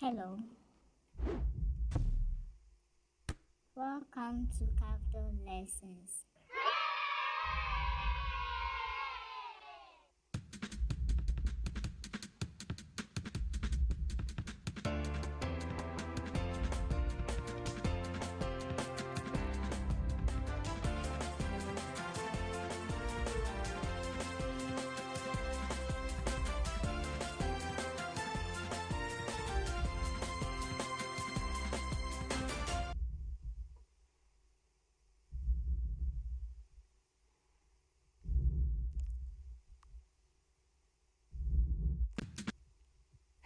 Hello, welcome to Cafdil Lessons.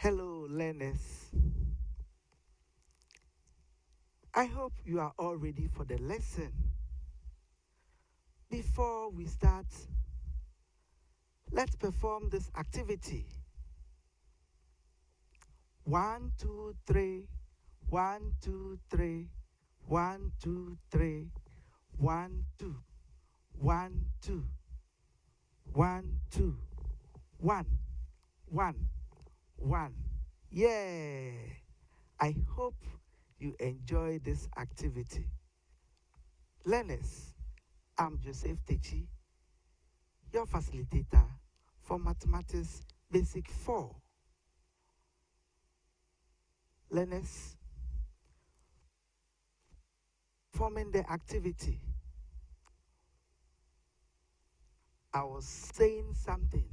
Hello, learners. I hope you are all ready for the lesson. Before we start, let's perform this activity. 1, 2, 3, 1, 2, 3, 1, 2, 3, 1, 2, 1, 2, 1, 2, 1, 1, 1. Yeah! I hope you enjoy this activity. Learners, I'm Joseph Techi, your facilitator for Mathematics Basic 4. Learners, forming the activity, I was saying something.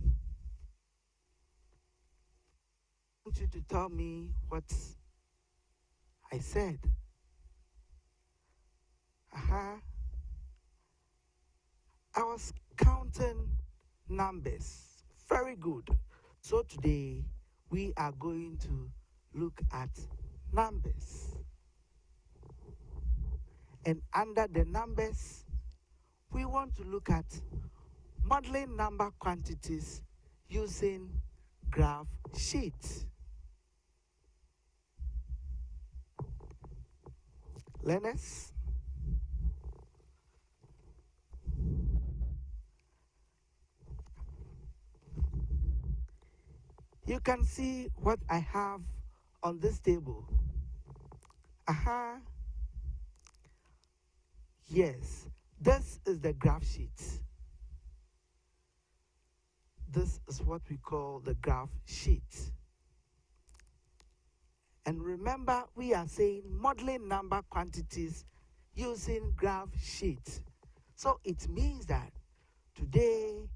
I want you to tell me what I said. I was counting numbers. Very good. So today we are going to look at numbers. And under the numbers, we want to look at modeling number quantities using graph sheets. Learners, you can see what I have on this table. Yes, this is the graph sheet. This is what we call the graph sheet. And remember, we are saying modeling number quantities using graph sheet. So it means that today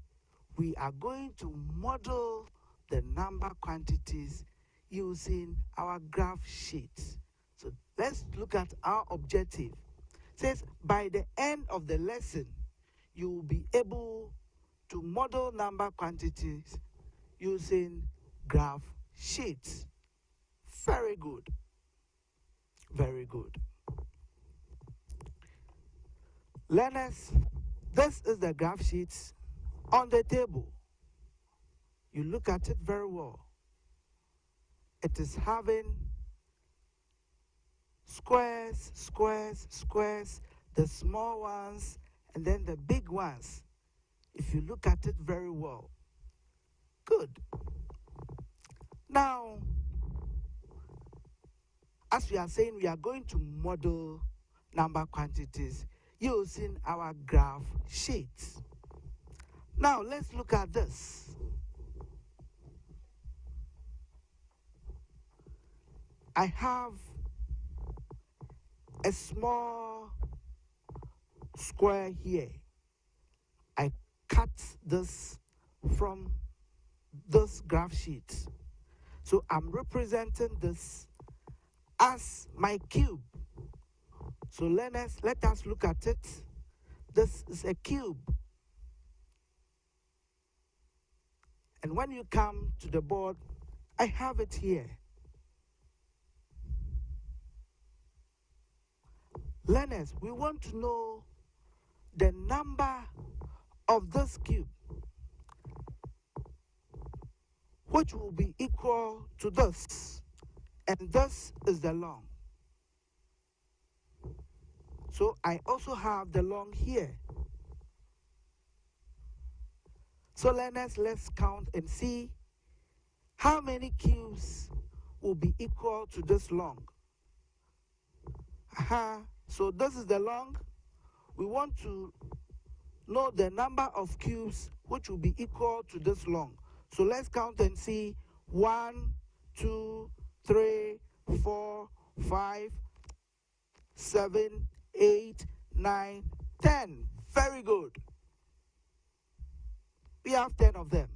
we are going to model the number quantities using our graph sheet. So let's look at our objective. It says by the end of the lesson, you will be able to model number quantities using graph sheets. Very good. Very good. Learners, this is the graph sheet on the table. You look at it very well. It is having squares, squares, squares, the small ones, and then the big ones. If you look at it very well. Good. Now, as we are saying, we are going to model number quantities using our graph sheet. Now, let's look at this. I have a small square here. I cut this from this graph sheet. So I'm representing this as my cube. So learners, let us look at it. This is a cube. And when you come to the board, I have it here. Learners, we want to know the number of this cube, which will be equal to this. And this is the long. So I also have the long here. So learners, let's count and see how many cubes will be equal to this long. So this is the long. We want to know the number of cubes which will be equal to this long. So let's count and see. 1, 2, 3, 4, 5, 7, 8, 9, 10. Very good. We have 10 of them.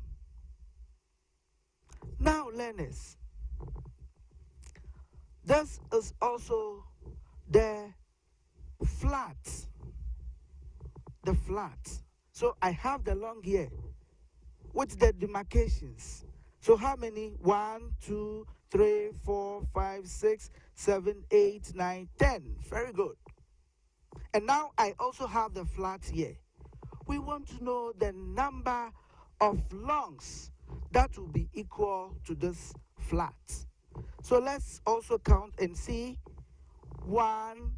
Now, learners, this is also the flat. The flat. So I have the long here with the demarcations. So how many? 1, 2, 3, 4, 5, 6, 7, 8, 9, 10. Very good. And now I also have the flat here. We want to know the number of longs that will be equal to this flat. So let's also count and see. 1,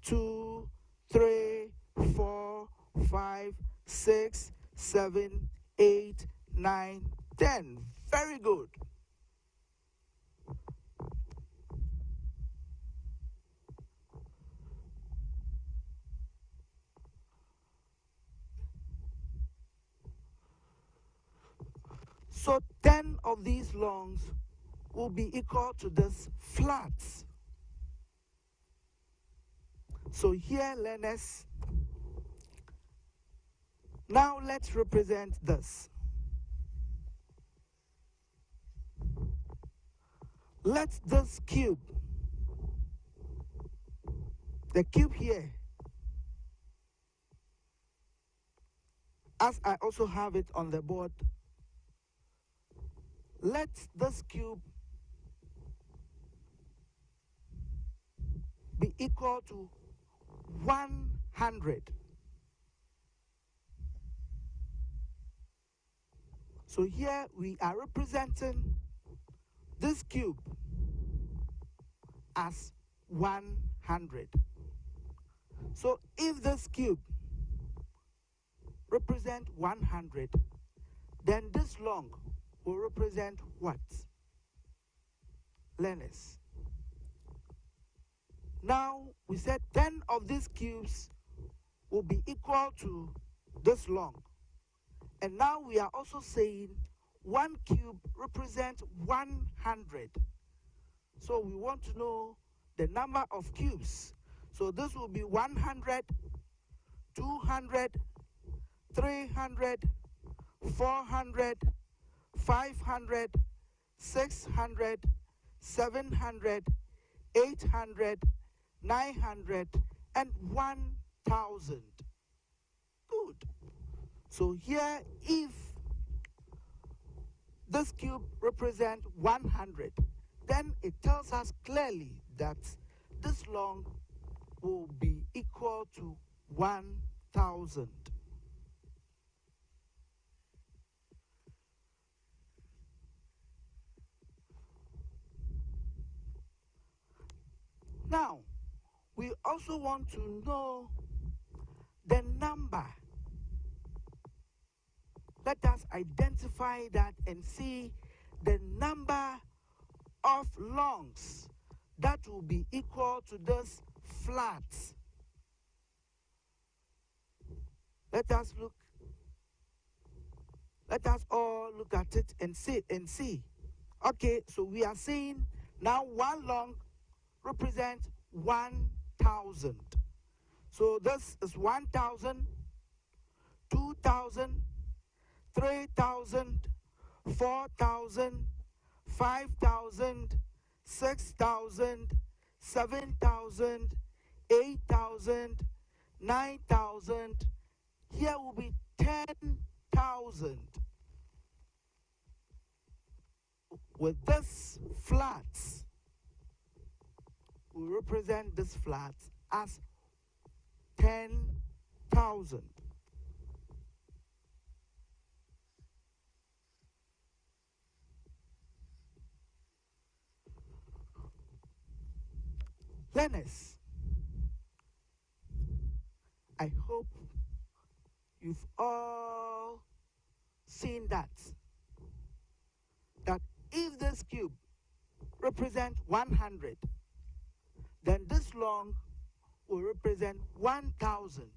2, 3, 4, 5, 6, 7, 8, 9, 10. Very good. So 10 of these longs will be equal to this flat. So here, learners, now let's represent this. Let this cube, the cube here, as I also have it on the board, let this cube be equal to 100. So here we are representing this cube as 100. So if this cube represent 100, then this long will represent what? Learners. Now we said 10 of these cubes will be equal to this long. And now we are also saying 1 cube represents 100. So we want to know the number of cubes. So this will be 100, 200, 300, 400, 500, 600, 700, 800, 900, and 1,000. Good. So here, if this cube represents 100, then it tells us clearly that this long will be equal to 1,000. Now, we also want to know the number. Let us identify that and see the number of longs that will be equal to this flat. Let us all look at it and see. Okay, so we are saying now one long represents 1,000. So this is 1,000, 2,000, 3,000, 4,000, 5,000, 6,000, 7,000, 8,000, 9,000. Here will be 10,000. With this flat, we represent this flat as 10,000. Learners, I hope you've all seen that if this cube represent 100. Then this long will represent 1,000.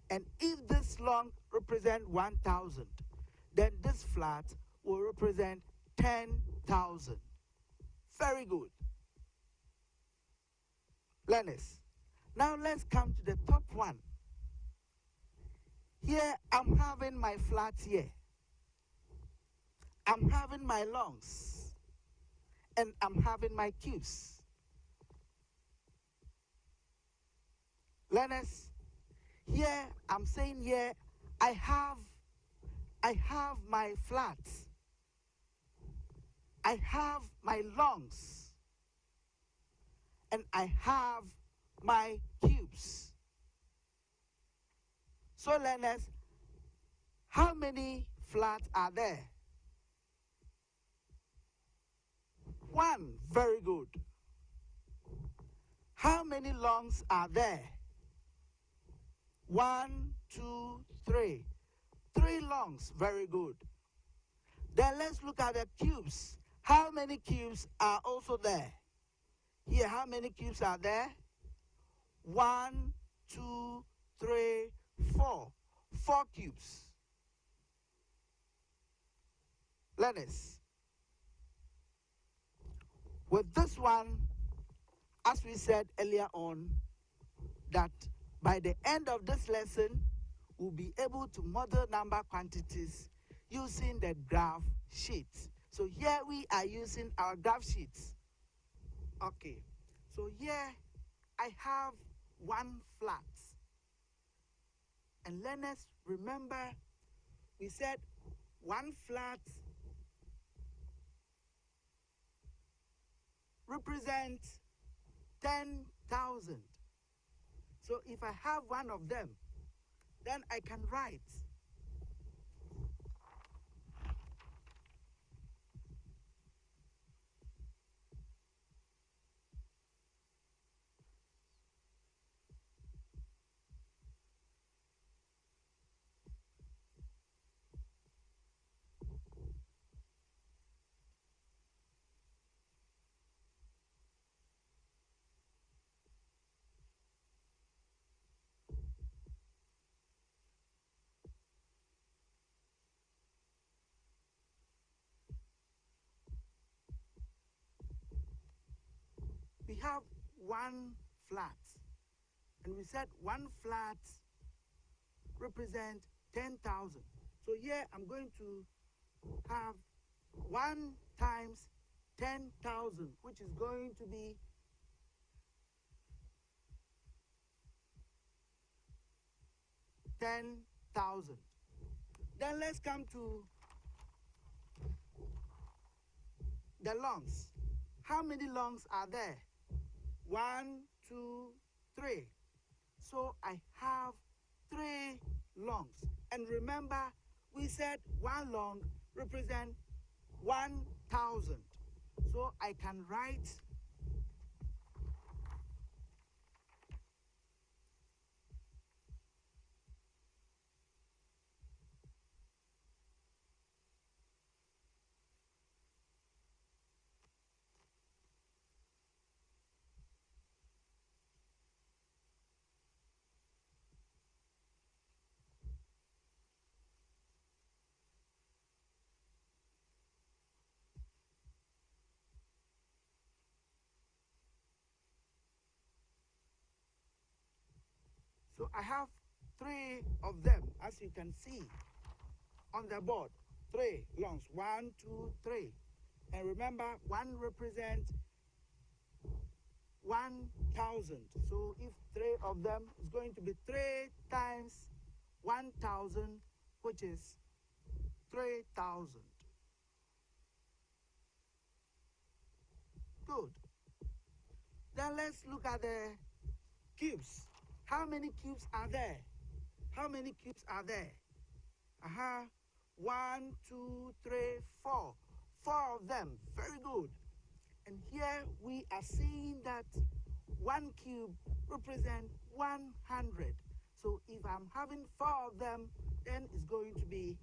And if this long represent 1,000, then this flat will represent 10,000. Very good. Learners, now let's come to the top one. Here I'm having my flats here. I'm having my longs. And I'm having my cubes. Learners, here I'm saying here I have my flats. I have my longs. And I have my cubes. So learners, how many flats are there? One. Very good. How many longs are there? 1, 2, 3. 3 longs. Very good. Then let's look at the cubes. How many cubes are also there? Here, how many cubes are there? 1, 2, 3, 4. 4 cubes. Learners, with this one, as we said earlier on, that by the end of this lesson, we'll be able to model number quantities using the graph sheet. So here we are using our graph sheets. Okay, so here I have one flat. And learners, remember, we said one flat represents 10,000. So if I have one of them, then I can write we have one flat. And we said one flat represents 10,000. So here I'm going to have 1 times 10,000, which is going to be 10,000. Then let's come to the longs. How many longs are there? 1, 2, 3. So I have 3 longs. And remember, we said one long represents 1,000. So I can write so I have 3 of them, as you can see on the board. 3 longs. 1, 2, 3. And remember, 1 represents 1,000. So if 3 of them is going to be 3 times 1,000, which is 3,000. Good. Then let's look at the cubes. How many cubes are there? How many cubes are there? 1, 2, 3, 4. 4 of them. Very good. And here we are seeing that 1 cube represents 100. So if I'm having 4 of them, then it's going to be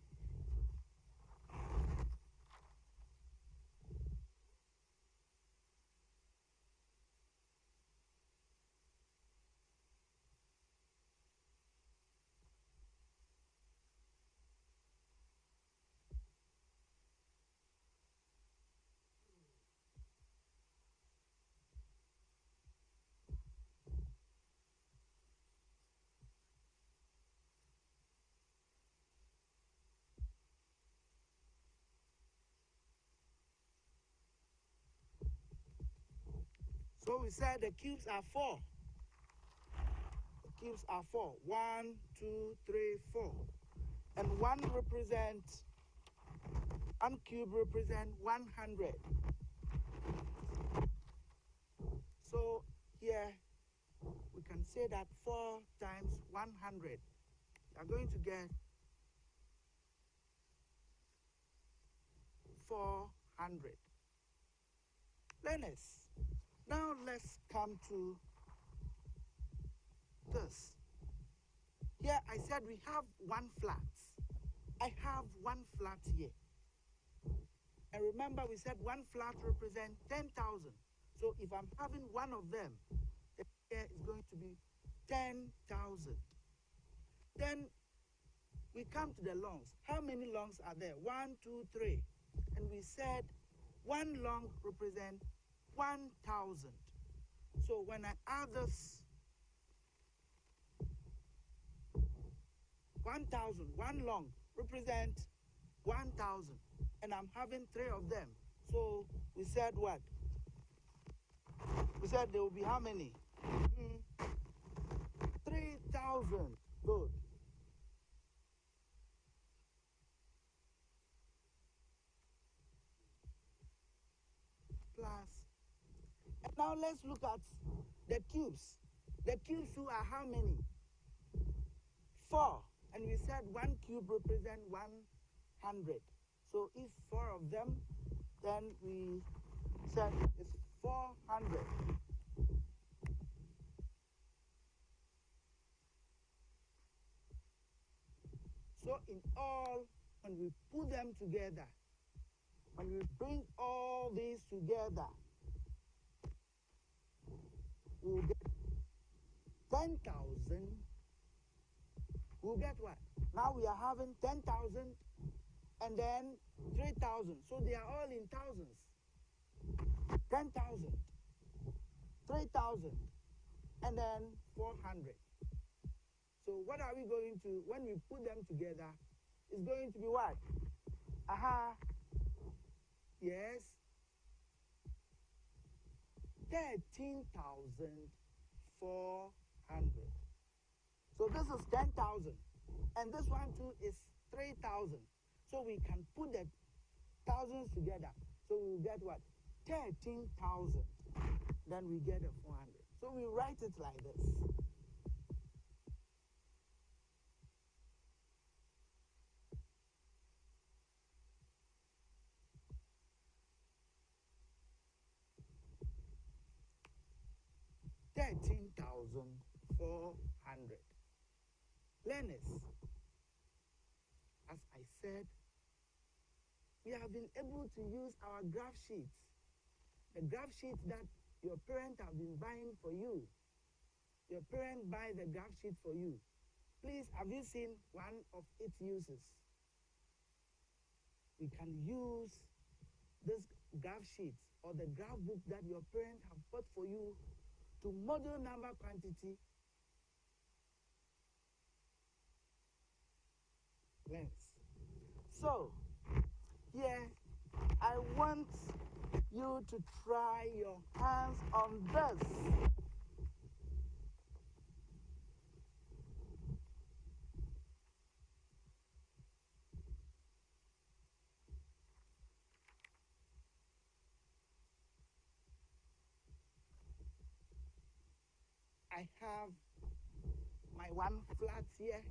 So we said the cubes are 4. The cubes are 4. 1, 2, 3, 4. And one cube represents 100. So here we can say that 4 times 100. We are going to get 400. Learners, now let's come to this. Here I said we have one flat. I have one flat here. And remember we said one flat represents 10,000. So if I'm having one of them, the here is going to be 10,000. Then we come to the longs. How many longs are there? 1, 2, 3. And we said one long represents 1,000. So when I add this 1,000, one long represents 1,000. And I'm having 3 of them. So we said what? We said there will be how many? 3,000. Good. Plus. And now let's look at the cubes. The cubes too are how many? 4. And we said one cube represents 100. So if 4 of them, then we said it's 400. So in all, when we put them together, when we bring all these together, we'll get 10,000. We'll get what? Now we are having 10,000 and then 3,000. So they are all in thousands. 10,000, 3,000, and then 400. So what are we going to, when we put them together, it's going to be what? Aha. Yes. 13,400. So this is 10,000. And this one too is 3,000. So we can put the thousands together. So we will get what? 13,000. Then we get a 400. So we write it like this. $13,400. Learners, as I said, we have been able to use our graph sheets. The graph sheets that your parents have been buying for you. Your parents buy the graph sheet for you. Please, have you seen one of its uses? We can use this graph sheet or the graph book that your parents have bought for you to model number quantity lengths. So, here, I want you to try your hands on this. I have my one flat here.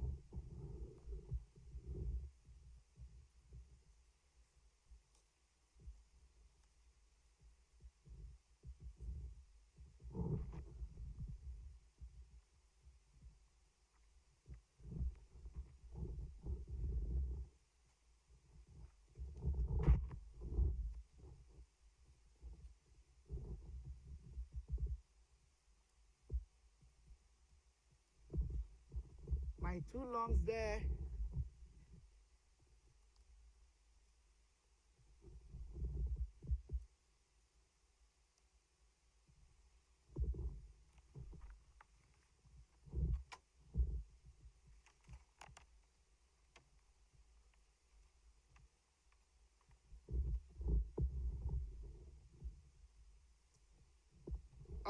My 2 longs there.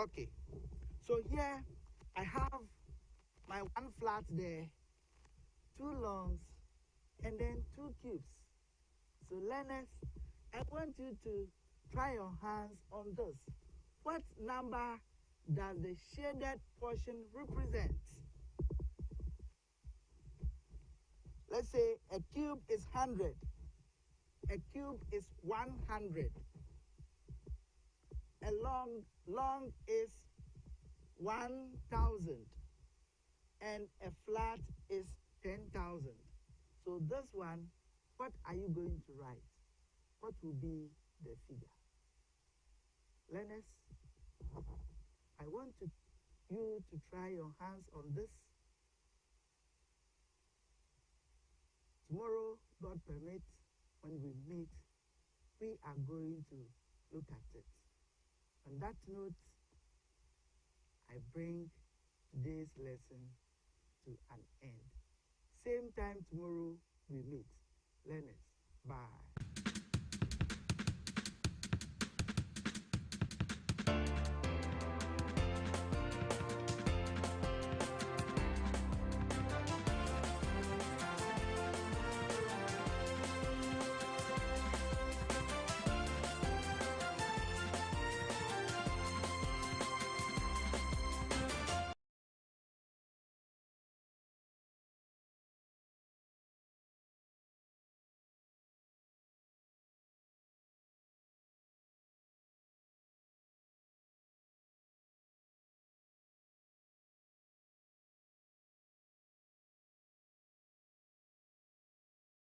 Okay, so here I have my one flat there, two longs, and then two cubes. So learners, I want you to try your hands on this. What number does the shaded portion represent? Let's say a cube is 100. A cube is 100. A long is 1,000. And a flat is 10,000. So this one, what are you going to write? What will be the figure? Learners, I want you to try your hands on this. Tomorrow, God permit, when we meet, we are going to look at it. On that note, I bring today's lesson to an end. Same time tomorrow we meet. Learners, bye.